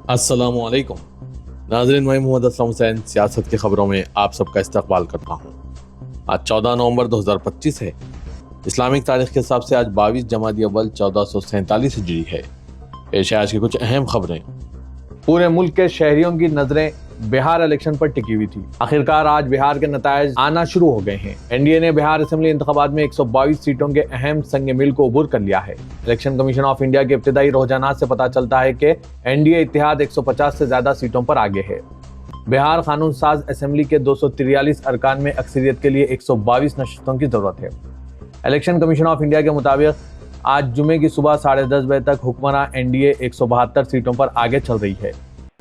अस्सलाम वालेकुम नाज़रीन, मैं मोहम्मद असलम हुसैन सियासत की खबरों में आप सबका इस्तकबाल करता हूँ। आज 14 नवंबर 2025 है। इस्लामिक तारीख के हिसाब से आज 22 जमादी अव्वल 1447 हिजरी है। पेश है आज की कुछ अहम खबरें। पूरे मुल्क के शहरियों की नजरें बिहार इलेक्शन पर टिकी हुई थी। आखिरकार आज बिहार के नतायज आना शुरू हो गए हैं। एनडीए ने बिहार असेंबली इंतखाबात में 122 सीटों के अहम संग मिल को अबूर कर लिया है। इलेक्शन कमीशन ऑफ इंडिया के इब्तिदाई रुझानात से पता चलता है कि एनडीए इत्तेहाद 150 से ज्यादा सीटों पर आगे है। बिहार कानून साज असेंबली के 243 अरकान में अक्सरियत के लिए 122 नशस्तों की जरूरत है। इलेक्शन कमीशन ऑफ इंडिया के मुताबिक आज जुमे की सुबह 10:30 बजे तक हुक्मरान एनडीए 172 सीटों पर आगे चल रही है।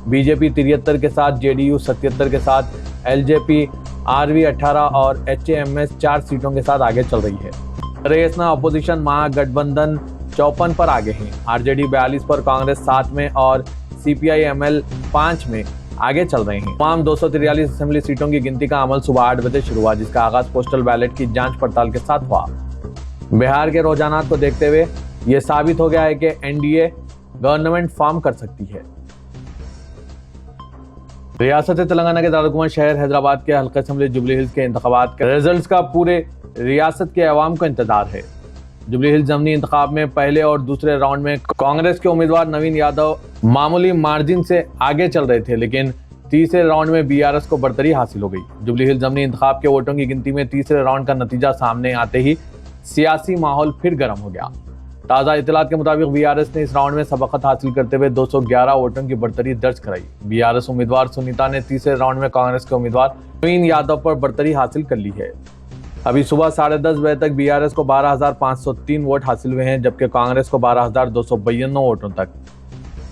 बीजेपी 73 के साथ, जेडीयू 77 के साथ, एलजेपी आरवी 18 और एचएएमएस 4 सीटों के साथ आगे चल रही है। रेस में अपोजिशन महागठबंधन 54 पर आगे हैं। आरजेडी 42 पर, कांग्रेस 7 में और सीपीआई-एमएल 5 में आगे चल रहे हैं। तमाम 243 असेंबली सीटों की गिनती का अमल सुबह 8 बजे शुरू हुआ, जिसका आगाज पोस्टल बैलेट की जांच पड़ताल के साथ हुआ। बिहार के रुझानात को देखते हुए यह साबित हो गया है कि एनडीए गवर्नमेंट फॉर्म कर सकती है। रियासत तेलंगाना के दारुकुमान शहर हैदराबाद के हल्का असेंबली जुबली हिल्स के इंतखाबात के रिजल्ट्स का पूरे रियासत के अवाम को इंतजार है। जुबली हिल्स ज़मनी इंतखाब में पहले और दूसरे राउंड में कांग्रेस के उम्मीदवार नवीन यादव मामूली मार्जिन से आगे चल रहे थे, लेकिन तीसरे राउंड में बीआरएस को बढ़तरी हासिल हो गई। जुबली हिल्स ज़मनी इंतखाब के वोटों की गिनती में तीसरे राउंड का नतीजा सामने आते ही सियासी माहौल फिर गर्म हो गया। ताज़ा इतलात के मुताबिक बीआरएस ने इस राउंड में सबकत हासिल करते हुए 211 वोटों की बढ़तरी दर्ज कराई। बीआरएस उम्मीदवार सुनीता ने तीसरे राउंड में कांग्रेस के उम्मीदवार नवीन यादव पर बढ़तरी हासिल कर ली है। अभी सुबह 10:30 बजे तक बीआरएस को 12,503 वोट हासिल हुए हैं, जबकि कांग्रेस को 12,292 वोटों तक,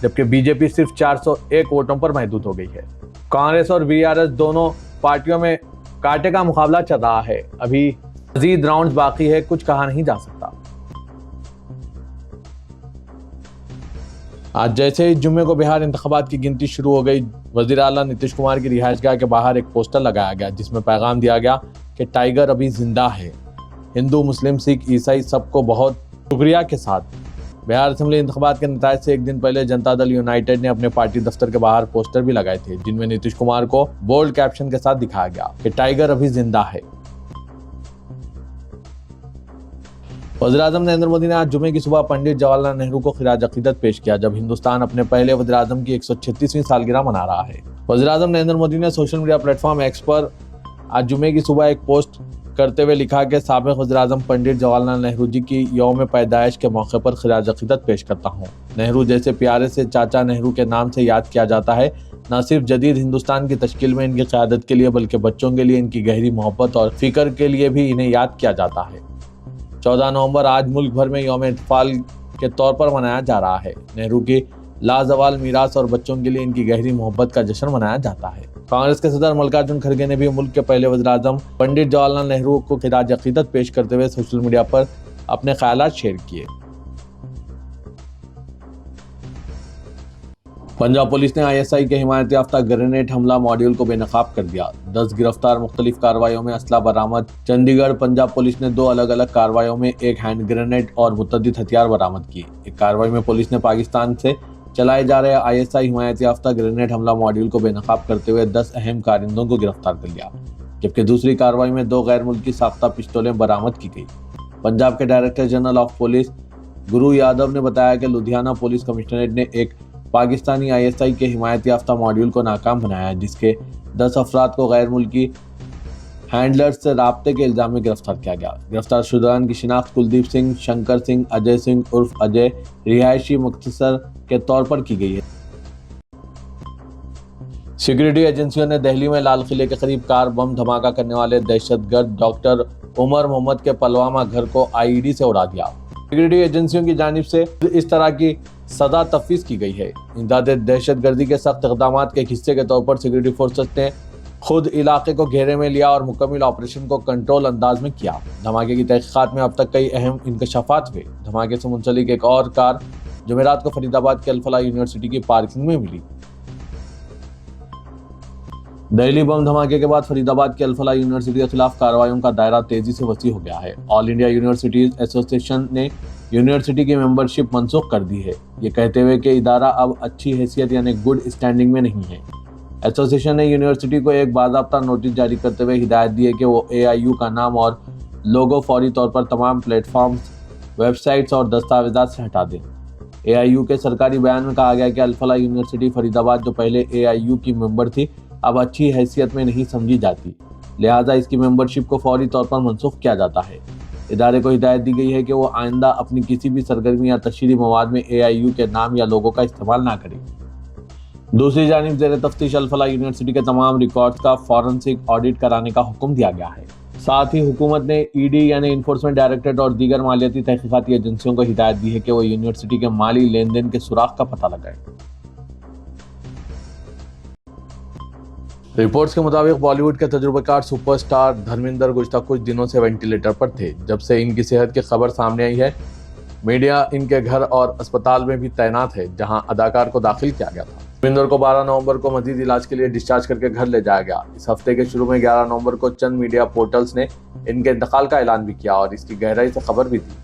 जबकि बीजेपी सिर्फ 401 वोटों पर महदूद हो गई है। कांग्रेस और बीआरएस दोनों पार्टियों में कांटे का मुकाबला चल रहा है। अभी मजीद राउंड बाकी है, कुछ कहा नहीं जा सकता। आज जैसे ही जुम्मे को बिहार इंतखाबात की गिनती शुरू हो गई, वजीर आला नीतीश कुमार की रिहाइशगाह के बाहर एक पोस्टर लगाया गया, जिसमें पैगाम दिया गया कि टाइगर अभी जिंदा है। हिंदू, मुस्लिम, सिख, ईसाई सबको बहुत शुक्रिया के साथ बिहार असेंबली इंतखाबात के नतायज से एक दिन पहले जनता दल यूनाइटेड ने अपने पार्टी दफ्तर के बाहर पोस्टर भी लगाए थे, जिनमें नीतीश कुमार को बोल्ड कैप्शन के साथ दिखाया गया कि टाइगर अभी जिंदा है। वज़ीर-ए-आज़म नरेंद्र मोदी ने आज जुमे की सुबह पंडित जवाहरलाल नेहरू को खिराज अकीदत पेश किया, जब हिंदुस्तान अपने पहले वज़ीर-ए-आज़म की 136वीं सालगिरह मना रहा है। वज़ीर-ए-आज़म नरेंद्र मोदी ने सोशल मीडिया प्लेटफॉर्म एक्स पर आज जुमे की सुबह एक पोस्ट करते हुए लिखा कि साबिक़ वज़ीर-ए-आज़म पंडित जवाहरलाल नेहरू जी की यौम पैदाइश के मौके पर खिराज अकीदत पेश करता हूँ। नेहरू जैसे प्यारे से चाचा नेहरू के नाम से याद किया जाता है। न सिर्फ जदीद हिंदुस्तान की तश्कील में इनकी क़यादत के लिए, बल्कि बच्चों के लिए इनकी गहरी मोहब्बत और फिक्र के लिए भी इन्हें याद किया जाता है। 14 नवंबर आज मुल्क भर में यौम इत्तफ़ाल के तौर पर मनाया जा रहा है। नेहरू की लाजवाल मीरास और बच्चों के लिए इनकी गहरी मोहब्बत का जश्न मनाया जाता है। कांग्रेस के सदर मल्लिकार्जुन खड़गे ने भी मुल्क के पहले वज़ीर-ए-आज़म पंडित जवाहरलाल नेहरू को खिराज अकीदत पेश करते हुए सोशल मीडिया पर अपने ख्यालात शेयर किए। पंजाब पुलिस ने आईएसआई के हिमायत याफ्ता ग्रेनेड हमला मॉड्यूल को बेनकाब कर दिया। 10 गिरफ्तार, मुख्तलिफ कार्रवाइयों में असला बरामद। चंडीगढ़ पंजाब पुलिस ने 2 अलग अलग कार्रवाइयों में एक हैंड ग्रेनेड और मुतअद्दिद हथियार बरामद किए। एक कार्रवाई में पुलिस ने पाकिस्तान से चलाए जा रहे आईएसआई हिमायत याफ्ता ग्रेनेड हमला मॉड्यूल को बेनकाब करते हुए 10 अहम कारिंदों को गिरफ्तार कर लिया, जबकि दूसरी कार्रवाई में 2 गैर मुल्की साख्ता पिस्तौलें बरामद की गई। पंजाब के डायरेक्टर जनरल ऑफ पुलिस गुरु यादव ने बताया कि लुधियाना पुलिस कमिश्नरेट ने एक पाकिस्तानी आईएसआई के हिमायत याफ्ता मॉड्यूल को नाकाम बनाया, जिसके 10 अफराद को गैर मुल्की हैंडलर्स से राब्ते के इल्जाम में गिरफ्तार किया गया। गिरफ्तार शुदान की शिनाख्त कुलदीप सिंह, शंकर सिंह, अजय सिंह उर्फ अजय, रिहायशी मुख्तसर के तौर पर की गई है। सिक्योरिटी एजेंसियों ने दिल्ली में लाल किले के करीब कार बम धमाका करने वाले दहशतगर्द डॉक्टर उमर मोहम्मद के पलवामा घर को आईईडी से उड़ा दिया। सिक्योरिटी एजेंसियों की जानिब से इस तरह की सजा तफवीज़ की गई है। इंदाद दहशतगर्दी के सख्त इक़दाम के एक हिस्से के तौर पर सिक्योरिटी फोर्सेस ने खुद इलाके को घेरे में लिया और मुकम्मल ऑपरेशन को कंट्रोल अंदाज में किया। धमाके की तहकीकात में अब तक कई अहम इंकशाफात हुए। धमाके से मुंसलिक एक और कार जुमेरात को फरीदाबाद के अल-फलाह यूनिवर्सिटी की पार्किंग में मिली। दिल्ली बम धमाके के बाद फरीदाबाद के अल-फलाह यूनिवर्सिटी के खिलाफ कार्रवाइयों का दायरा तेजी से वसी हो गया है। ऑल इंडिया यूनिवर्सिटीज एसोसिएशन ने यूनिवर्सिटी की मेंबरशिप मनसूख कर दी है, ये कहते हुए कि इदारा अब अच्छी हैसियत यानी गुड स्टैंडिंग में नहीं है। एसोसिएशन ने यूनिवर्सिटी को एक बाज़ाब्ता नोटिस जारी करते हुए हिदायत दी है कि वो AIU का नाम और लोगो फौरी तौर पर तमाम प्लेटफॉर्म्स, वेबसाइट्स और दस्तावेजात से हटा दें। AIU के सरकारी बयान में कहा गया कि अल-फलाह यूनिवर्सिटी फरीदाबाद जो पहले AIU की मेंबर थी, अब अच्छी हैसियत में नहीं समझी जाती, लिहाजा इसकी मेंबरशिप को फौरी तौर पर मनसूख किया जाता है। इदारे को हिदायत दी गई है कि वो आइंदा अपनी किसी भी सरगर्मी या तशरीरी मवाद में AIU के नाम या लोगो का इस्तेमाल ना करें। दूसरी जानिब ज़ेर तफ्तीश अल-फलाह यूनिवर्सिटी के तमाम रिकॉर्ड्स का फॉरेंसिक ऑडिट कराने का हुक्म दिया गया है। साथ ही हुकूमत ने ED यानी इन्फोर्समेंट डायरेक्टरेट और दीगर मालियाती तहकीकाती एजेंसियों को हिदायत दी है कि वो यूनिवर्सिटी के माली लेन देन के सुराख का पता लगाएं। रिपोर्ट्स के मुताबिक बॉलीवुड के तजुर्बेकार सुपरस्टार धर्मेंद्र गुज़श्ता कुछ दिनों से वेंटिलेटर पर थे। जब से इनकी सेहत की खबर सामने आई है, मीडिया इनके घर और अस्पताल में भी तैनात है, जहां अदाकार को दाखिल किया गया था। धर्मेंद्र को 12 नवंबर को मजीद इलाज के लिए डिस्चार्ज करके घर ले जाया गया। इस हफ्ते के शुरू में 11 नवंबर को चंद मीडिया पोर्टल्स ने इनके इंतकाल का ऐलान भी किया और इसकी गहराई से खबर भी दी।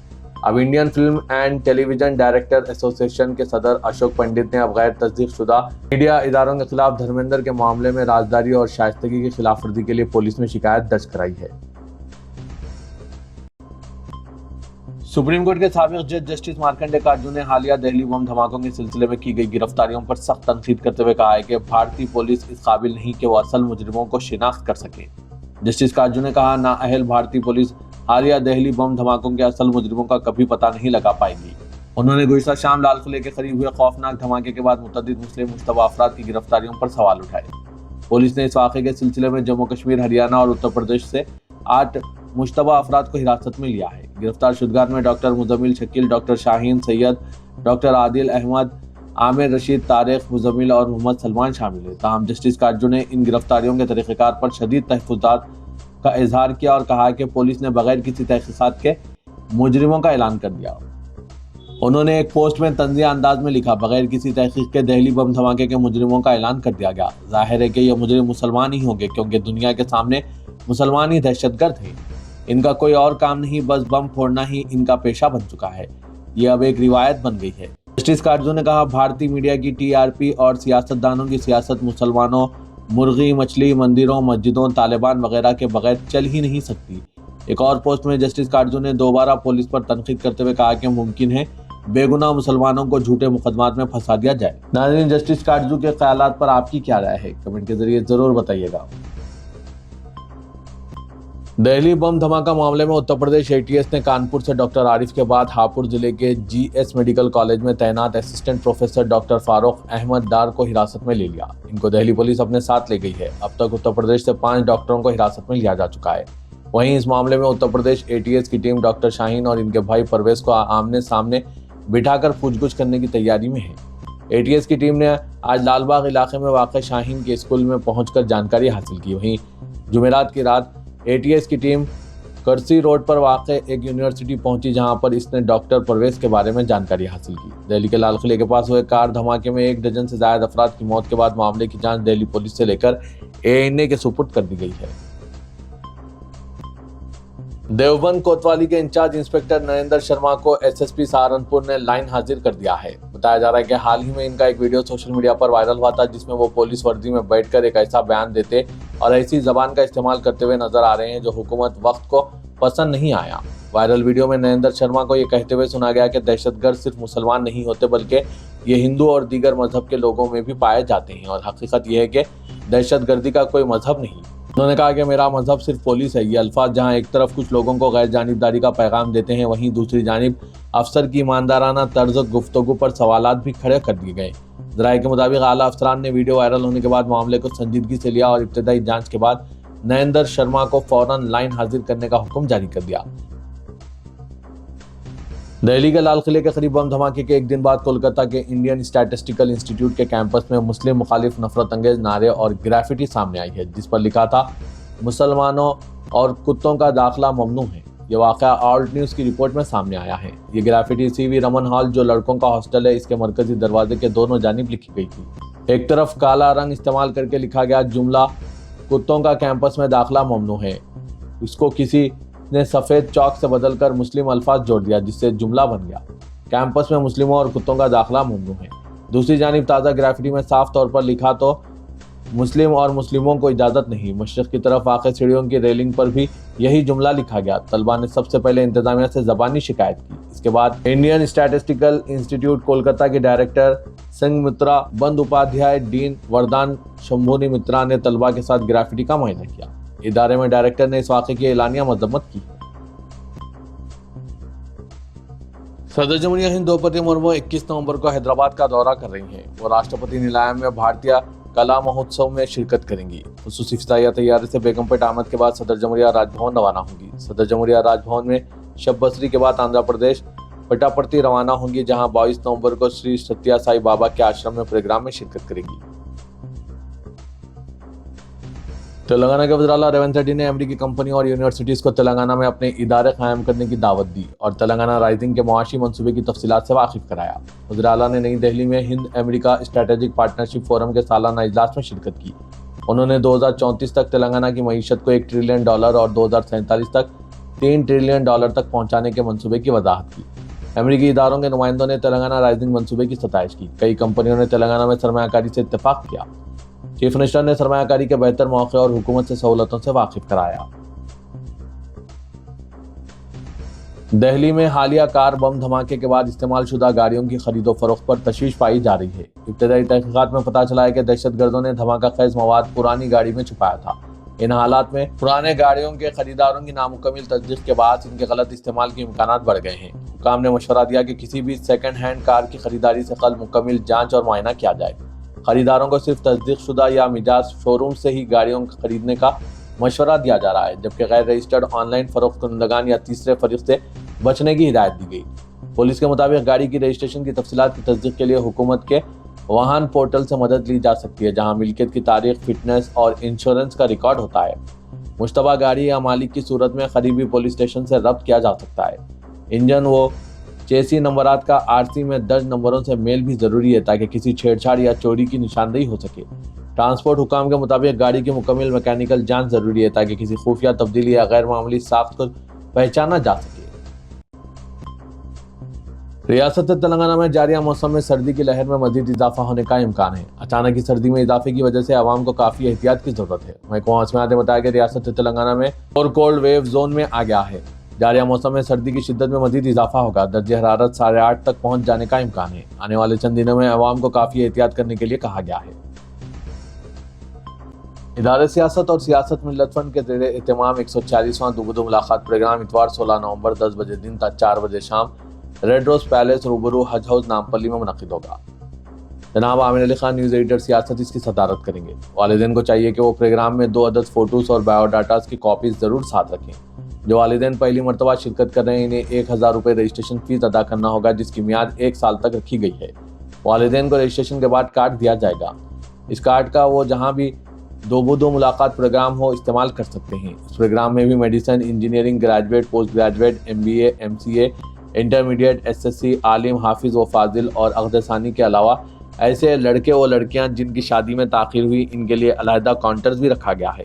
अब Indian film and television director association के सदर अशोक पंडित ने अब गैर तस्दीक शुदा मीडिया इदारों के खिलाफ धर्मेंद्र के मामले में राजदारी और शाइस्तगी की खिलाफ वर्जी के लिए पुलिस में शिकायत दर्ज कराई है। सुप्रीम कोर्ट के साबिक जज जस्टिस मार्कंडे काजू ने हालिया दिल्ली बम धमाकों के सिलसिले में की गई गिरफ्तारियों पर सख्त तनकीद करते हुए कहा है कि भारतीय पुलिस इस काबिल नहीं कि वो असल मुजरिमों को शिनाख्त कर सके। जस्टिस काजू ने कहा, नाअहल भारतीय पुलिस हालिया दिल्ली बम धमाकों के असल मुजरिमों का कभी पता नहीं लगा पाएगी। उन्होंने गुज़श्ता शाम लाल किले के करीब हुए खौफनाक धमाके के बाद मुतअद्दिद मुस्लिम मुश्तबा अफराद की गिरफ्तारियों पर सवाल उठाए। पुलिस ने इस वाक़े के सिलसिले में जम्मू कश्मीर, हरियाणा और उत्तर प्रदेश से 8 मुश्तबा अफराद को हिरासत में लिया है। गिरफ्तार शुदगार में doctor Muzammil Shakeel, doctor Shaheen Sayed, doctor Adil Ahmed, Aamir Rashid, Tariq Muzammil और मोहम्मद सलमान शामिल है। ताहम जस्टिस काजू ने इन गिरफ्तारियों के तरीक़ेकार पर शदीद तहफ़्फ़ुज़ात का इजहार किया और कहा कि पुलिस ने बगैर किसी तहक़ीक़ात के मुजरिमों का ऐलान कर दिया। उन्होंने एक पोस्ट में तंज़िया अंदाज में लिखा, बगैर किसी तहक़ीक़ के दिल्ली बम धमाके के मुजरिमों का ऐलान कर दिया गया। जाहिर है कि ये मुजरिम मुसलमान ही होंगे, क्योंकि दुनिया के सामने मुसलमान ही दहशतगर्द हैं। इनका कोई और काम नहीं, बस बम फोड़ना ही इनका पेशा बन चुका है। ये अब एक रिवायत बन गई है। जस्टिस काजू ने कहा, भारतीय मीडिया की TRP और सियासतदानों की सियासत मुसलमानों, मुर्गी, मछली, मंदिरों, मस्जिदों, तालिबान वगैरह के बगैर चल ही नहीं सकती। एक और पोस्ट में जस्टिस काजू ने दोबारा पुलिस पर तनकीद करते हुए कहा कि मुमकिन है बेगुनाह मुसलमानों को झूठे मुकदमात में फंसा दिया जाए। नाज़रीन, जस्टिस काजू के ख्यालात पर आपकी क्या राय है, कमेंट के जरिए जरूर बताइएगा। दिल्ली बम धमाका मामले में उत्तर प्रदेश ATS ने कानपुर से डॉक्टर आरिफ के बाद हापुड़ जिले के GS मेडिकल कॉलेज में तैनात assistant professor doctor Farooq Ahmad Dar को हिरासत में ले लिया। इनको दिल्ली पुलिस अपने साथ ले गई है। अब तक उत्तर प्रदेश से 5 डॉक्टरों को हिरासत में लिया जा चुका है। वहीं इस मामले में उत्तर प्रदेश ATS की टीम डॉक्टर शाहीन और इनके भाई परवेज को आमने सामने बिठाकर पूछगछ करने की तैयारी में है। ATS की टीम ने आज लालबाग इलाके में वाक़ शाहीन के स्कूल में पहुंचकर जानकारी हासिल की। वहीं जुमेरात की रात ATS की टीम करसी रोड पर वाक़ एक यूनिवर्सिटी पहुंची, जहां पर इसने डॉक्टर परवेज के बारे में जानकारी हासिल की। दिल्ली के लाल किले के पास हुए कार धमाके में 1 डजन से ज़ायद अफराद की मौत के बाद मामले की जांच दिल्ली पुलिस से लेकर ANA के सुपुर्द कर दी गई है। देवबंद कोतवाली के इंचार्ज इंस्पेक्टर नरेंद्र शर्मा को SSP सहारनपुर ने लाइन हाजिर कर दिया है। बताया जा रहा है कि हाल ही में इनका एक वीडियो सोशल मीडिया पर वायरल हुआ था, जिसमें वो पुलिस वर्दी में बैठकर एक ऐसा बयान देते और ऐसी जबान का इस्तेमाल करते हुए नजर आ रहे हैं जो हुकूमत वक्त को पसंद नहीं आया। वायरल वीडियो में नरेंद्र शर्मा को ये कहते हुए सुना गया कि दहशतगर्द सिर्फ मुसलमान नहीं होते, बल्कि ये हिंदू और दीगर मजहब के लोगों में भी पाए जाते हैं और हकीकत यह है कि दहशतगर्दी का कोई मजहब नहीं। उन्होंने कहा कि मेरा मजहब सिर्फ पुलिस है। ये अल्फाज जहां एक तरफ कुछ लोगों को गैर जानिबदारी का पैगाम देते हैं, वहीं दूसरी जानिब अफसर की ईमानदाराना तर्ज गुफ्तगू पर सवालात भी खड़े कर दिए गए। ज़राए के मुताबिक आला अफसरान ने वीडियो वायरल होने के बाद मामले को संजीदगी से लिया और इब्तदाई जांच के बाद नरेंद्र शर्मा को फौरन लाइन हाजिर करने का हुक्म जारी कर दिया। दिल्ली के लाल किले के करीब बम धमाके के एक दिन बाद कोलकाता के इंडियन स्टैटिस्टिकल इंस्टीट्यूट के कैंपस में मुस्लिम मुखालिफ नफरत अंगेज नारे और ग्राफिटी सामने आई है, जिस पर लिखा था, मुसलमानों और कुत्तों का दाखिला ममनू है। ये वाक़या ऑल्ट न्यूज़ की रिपोर्ट में सामने आया है। ये ग्राफिटी CV रमन हॉल, जो लड़कों का हॉस्टल है, इसके मरकजी दरवाजे के दोनों जानिब लिखी गई थी। एक तरफ काला रंग इस्तेमाल करके लिखा गया जुमला, कुत्तों का कैंपस में दाखिला ममनू है। इसको किसी ने सफेद चौक से बदलकर मुस्लिम अल्फाज जोड़ दिया, जिससे जुमला बन गया। कैंपस में मुस्लिमों और कुत्तों का दाखिला ममनू है। दूसरी जानिब ताज़ा ग्राफिटी में साफ तौर पर लिखा तो मुस्लिम और मुस्लिमों को इजाज़त नहीं। मशरिक़ की तरफ वाक़ सीढ़ियों की रेलिंग पर भी यही जुमला लिखा गया। तलबा ने सबसे पहले इंतजामिया से ज़बानी शिकायत की। इसके बाद इंडियन स्टैटिस्टिकल इंस्टीट्यूट कोलकाता के डायरेक्टर संघमित्रा बंदोपाध्याय, डीन वरदान शंभुनी मित्रा ने तलबा के साथ ग्राफिटी का मुआयना किया। इदारे में डायरेक्टर ने इस वाक़े की एलानिया मजम्मत की। सदर जमहूरिया हिंद द्रौपदी मुर्मू 21 नवंबर को हैदराबाद का दौरा कर रही हैं। वो राष्ट्रपति निलायम में भारतीय कला महोत्सव में शिरकत करेंगी। खुसूसी फिजाइया तैयारी से बेगमपेट आमद के बाद सदर जमहूरिया राजभवन रवाना होंगी। सदर जमहूरिया राजभवन में शब बसरी के बाद आंध्र प्रदेश पटापर्ती रवाना होंगी, जहां 22 नवंबर को श्री सत्या साई बाबा के आश्रम में प्रोग्राम में शिरकत करेंगी। तेलंगाना के वज़ीर-ए-आला रेवंत रेड्डी ने अमेरिकी कंपनियों और यूनिवर्सिटीज़ को तेलंगाना में अपने इदारे कायम करने की दावत दी और तेलंगाना राइजिंग के मुआशी मंसूबे की तफसीलात से वाकिफ कराया। वज़ीर-ए-आला ने नई दिल्ली में Hind America strategic partnership forum के सालाना इजलास में शिरकत की। उन्होंने 2034 तक तेलंगाना की मईशत को $1 ट्रिलियन और 2047 तक $3 ट्रिलियन तक पहुँचाने के मंसूबे की वजाहत की। अमेरिकी इदारों के नुमाइंदों ने तेलंगाना राइजिंग मंसूबे की सताइश की। कई कंपनियों ने तेलंगाना में सरमायाकारी से इत्तेफाक किया। चीफ मिनिस्टर ने सरमायाकारी के बेहतर मौके और हुकूमत से सहूलतों से वाकिफ कराया। दिल्ली में हालिया कार बम धमाके के बाद इस्तेमाल शुदा गाड़ियों की खरीदो फरोख्त पर तशवीश पाई जा रही है। इब्तदाई तहकीकात में पता चला है कि दहशतगर्दों ने धमाका खेज मवाद पुरानी गाड़ी में छुपाया था। इन हालात में पुराने गाड़ियों के खरीदारों की नामुकम्मिल तस्दीक के बाद इनके गलत इस्तेमाल के इम्कानात बढ़ गए हैं। हुकाम ने मशवरा दिया कि किसी भी सेकंड हैंड कार की खरीदारी से कल मुकम्मिल जांच और मुआयना किया जाए। खरीदारों को सिर्फ तस्दीक शुदा या मिजाज शोरूम से ही गाड़ियों को खरीदने का मशवरा दिया जा रहा है, जबकि गैर रजिस्टर्ड ऑनलाइन फरोख्त कुनंदगान या तीसरे फरीक से बचने की हिदायत दी गई। पुलिस के मुताबिक गाड़ी की रजिस्ट्रेशन की तफसीलात की तस्दीक के लिए हुकूमत के वाहन पोर्टल से मदद ली जा सकती है, जहां मिल्कियत की तारीख, फिटनेस और इंश्योरेंस का रिकॉर्ड होता है। मुश्तबा गाड़ी या मालिक की सूरत में करीबी पुलिस स्टेशन से रब्त किया जा सकता है। इंजन व चेसी नंबरात का आरसी में दर्ज नंबरों से मेल भी जरूरी है, ताकि किसी छेड़छाड़ या चोरी की निशानदेही हो सके। ट्रांसपोर्ट हुकाम के मुताबिक गाड़ी की मुकम्मल मैकेनिकल जांच जरूरी है, ताकि किसी खुफिया तब्दीली या गैर मामूली साख्त को पहचाना जा सके। रियासत तेलंगाना में जारी मौसम में सर्दी की लहर में मजीद इजाफा होने का इम्कान है। अचानक की सर्दी में इजाफे की वजह से आवाम को काफी एहतियात की जरूरत है। महकमा मौसमियात ने बताया कि रियासत तेलंगाना में और कोल्ड वेव जोन में आ गया है। जारी मौसम में सर्दी की शिद्दत में मजीद इजाफा होगा। दर्जे हरारत 8.5 तक पहुंच जाने का इम्कान है। आने वाले चंद दिनों में आवाम को काफी एहतियात करने के लिए कहा गया है। इदारे सियासत और सियासत मिल्लत फंड के ज़ेरे एहतमाम 140वां दुगुदो मुलाकात प्रोग्राम इतवार 16 नवंबर 10 बजे दिन तक 4 बजे शाम रेड रोज पैलेस रूबरू हज हाउस नामपल्ली में मुनक़िद होगा। जनाब आमिर अली खान न्यूज़ एडिटर सियासत इसकी सदारत करेंगे। वालिदैन को चाहिए कि वो प्रोग्राम में 2 अदद फोटोज़ और बायोडाटास की कॉपीज़ ज़रूर साथ रखें। जो वालिदैन पहली मरतबा शिरकत कर रहे हैं, इन्हें 1000 रुपये रजिस्ट्रेशन फीस अदा करना होगा, जिसकी मियाद 1 साल तक रखी गई है। वालिदैन को रजिस्ट्रेशन के बाद कार्ड दिया जाएगा। इस कार्ड का वो जहाँ भी दो मुलाकात प्रोग्राम हो इस्तेमाल कर सकते हैं। इस प्रोग्राम में भी medicine, engineering, graduate, post graduate, MBA, MCA, intermediate, SSC, आलिम, हाफिज व फाजिल और अक़दसानी के अलावा ऐसे लड़के व लड़कियां जिनकी शादी में ताख़ीर हुई, इनके लिए अलहदा काउंटर्स भी रखा गया है।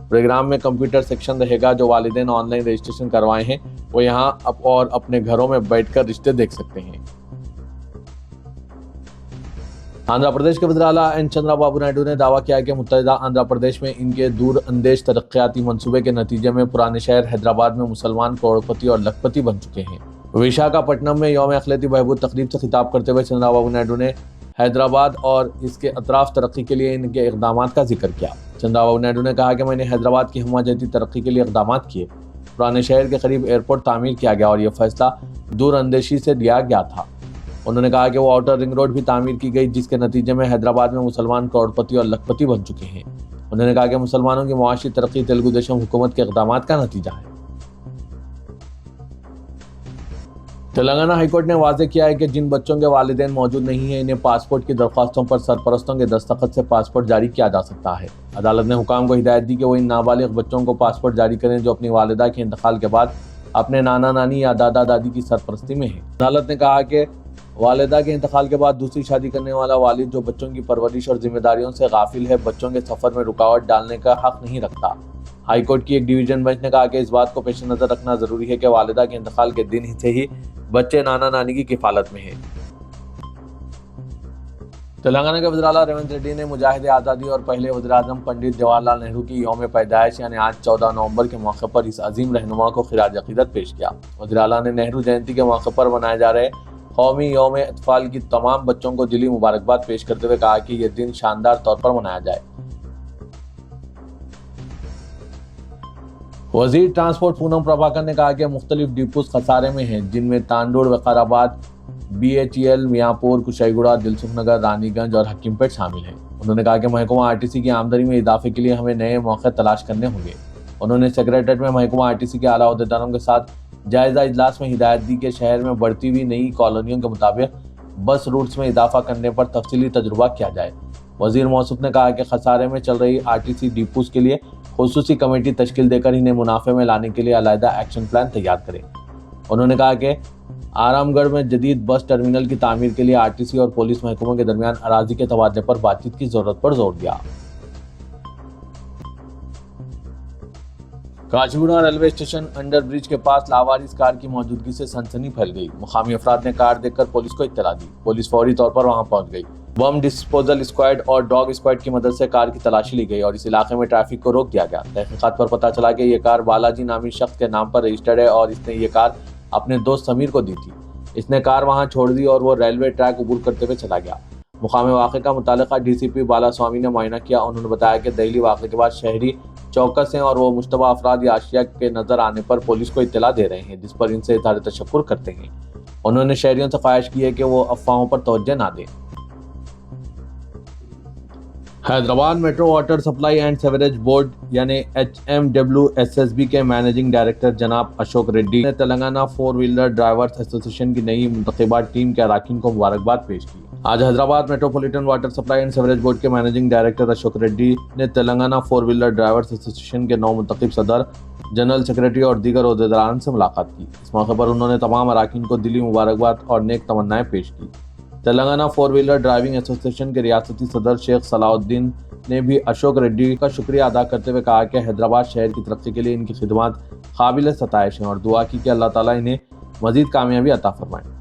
प्रोग्राम में कंप्यूटर सेक्शन रहेगा। जो वालिदैन ऑनलाइन रजिस्ट्रेशन करवाए हैं वो यहाँ और अपने घरों में बैठकर रिश्ते देख सकते हैं। आंध्र प्रदेश के वज़ीर-ए-आला एन चंद्राबाबू नायडू ने दावा किया है कि मुत्तहिदा आंध्र प्रदेश में इनके दूर अंदेश तरक्याती मंसूबे के नतीजे में पुराने शहर हैदराबाद में मुसलमान करोड़पति और लखपति बन चुके हैं। विशाखापट्टनम में यौम अखिलती बहबूद तकरीब से खिताब करते हुए चंद्राबाबू नायडू ने हैदराबाद और इसके अतराफ तरक्की के लिए इनके इक़दाम का जिक्र किया। चंद्राबाबू नायडू ने कहा कि मैंने हैदराबाद की हमाजती तरक्की के लिए इक़दाम किए। पुराने शहर के करीब एयरपोर्ट तामीर किया गया और यह फैसला दूर अंदेशी से लिया गया था। उन्होंने कहा कि वो आउटर रिंग रोड भी तामीर की गई, जिसके नतीजे में हैदराबाद में मुसलमान करोड़पति और लखपति बन चुके हैं। उन्होंने कहा कि मुसलमानों की मुआशी तरक्की तेलुगु देशम हुकूमत के इक़दाम का नतीजा है। तेलंगाना हाईकोर्ट ने वाज़ेह किया है कि जिन बच्चों के वालिदैन मौजूद नहीं हैं, इन्हें पासपोर्ट की दरख्वास्तों पर सरपरस्तों के दस्तखत से पासपोर्ट जारी किया जा सकता है। अदालत ने हुकाम को हिदायत दी कि वो इन नाबालिग बच्चों को पासपोर्ट जारी करें जो अपनी वालिदा के इंतकाल के बाद अपने नाना नानी या दादा दादी की सरपरस्ती में हैं। अदालत ने कहा कि वालिदा के इंतकाल के बाद दूसरी शादी करने वाला वालिद जो बच्चों की परवरिश और जिम्मेदारियों से गाफिल है, बच्चों के सफ़र में रुकावट डालने का हक नहीं रखता। ہائی کورٹ کی ایک ڈویژن بینچ نے کہا کہ اس بات کو پیش نظر رکھنا ضروری ہے کہ والدہ کے انتقال کے دن سے ہی بچے نانا نانی کی کفالت میں ہیں۔ تلنگانہ کے وزیر اعلیٰ ریونت ریڈی نے مجاہد آزادی اور پہلے وزیر اعظم پنڈت جواہر لال نہرو کی یوم پیدائش یعنی آج 14 نومبر کے موقع پر اس عظیم رہنما کو خراج عقیدت پیش کیا۔ وزیر اعلیٰ نے نہرو جینتی کے موقع پر منائے جا رہے قومی یوم اطفال کی تمام بچوں کو دلی مبارکباد پیش کرتے ہوئے کہا کہ یہ دن شاندار طور پر منایا جائے۔ وزیر ٹرانسپورٹ پونم پربھاکر نے کہا کہ مختلف ڈپوز خسارے میں ہیں، جن میں تانڈوڑ، وقار آباد، BHEL، میاں پور، کشائی گوڑہ، دلسکھ نگر، رانی گنج اور حکیم پیٹ شامل ہیں۔ انہوں نے کہا کہ محکمہ RTC کی آمدنی میں اضافے کے لیے ہمیں نئے موقع تلاش کرنے ہوں گے۔ انہوں نے سیکریٹریٹ میں محکمہ RTC کے اعلیٰ عہدیداروں کے ساتھ جائزہ اجلاس میں ہدایت دی کہ شہر میں بڑھتی ہوئی نئی کالونیوں کے مطابق بس روٹس میں اضافہ کرنے پر تفصیلی تجربہ کیا جائے۔ وزیر موصوف نے کہا کہ خسارے میں چل رہی RTC ڈپوز کے لیے خصوصی کمیٹی تشکیل دے کر انہیں منافع میں لانے کے لیے علیحدہ ایکشن پلان تیار کرے۔ انہوں نے کہا کہ آرام گڑھ میں جدید بس ٹرمینل کی تعمیر کے لیے RTC اور پولیس محکموں کے درمیان اراضی کے تبادلے پر بات چیت کی ضرورت پر زور دیا۔ کاچیگوڑہ ریلوے اسٹیشن انڈر برج کے پاس لاوارث کار کی موجودگی سے سنسنی پھیل گئی۔ مقامی افراد نے کار دیکھ کر پولیس کو اطلاع دی۔ پولیس فوری طور پر وہاں پہنچ گئی۔ بم ڈسپوزل اسکواڈ اور ڈاگ اسکواڈ کی مدد سے کار کی تلاشی لی گئی اور اس علاقے میں ٹریفک کو روک دیا گیا۔ تحقیقات پر پتہ چلا کہ یہ کار بالاجی نامی شخص کے نام پر رجسٹرڈ ہے اور اس نے یہ کار اپنے دوست سمیر کو دی تھی۔ اس نے کار وہاں چھوڑ دی اور وہ ریلوے ٹریک عبور کرتے ہوئے چلا گیا۔ مقامی واقعے کا متعلقہ DCP بالا سوامی نے معائنہ کیا۔ انہوں نے بتایا کہ دہلی واقعے کے بعد شہری چوکس ہیں اور وہ مشتبہ افراد یا اشیاء کے نظر آنے پر پولیس کو اطلاع دے رہے ہیں، جس پر ان سے اظہار تشکر کرتے ہیں۔ انہوں نے شہریوں سے خواہش کی ہے کہ وہ افواہوں پر توجہ نہ دیں۔ Hyderabad metro water supply and sewerage board یعنی HMWSSB کے مینیجنگ ڈائریکٹر جناب اشوک ریڈی نے تلنگانہ 4 ویلر ڈرائیورز ایسوسی ایشن کی نئی منتخبہ ٹیم کے اراکین کو مبارکباد پیش کی۔ آج Hyderabad metropolitan water supply and sewerage board کے مینیجنگ ڈائریکٹر اشوک ریڈی نے تلنگانہ 4 ویلر ڈرائیورز ایسوسی ایشن کے نو منتخب صدر، جنرل سیکریٹری اور دیگر عہدیداران سے ملاقات کی۔ اس موقع پر انہوں نے تمام اراکین کو دلی مبارکباد اور نیک تمنائیں پیش کی۔ تلنگانہ 4 ویلر ڈرائیونگ ایسوسی ایشن کے ریاستی صدر شیخ صلاح الدین نے بھی اشوک ریڈی کا شکریہ ادا کرتے ہوئے کہا کہ حیدرآباد شہر کی ترقی کے لیے ان کی خدمات قابل ستائش ہیں اور دعا کی کہ اللہ تعالیٰ انہیں مزید کامیابی عطا فرمائے۔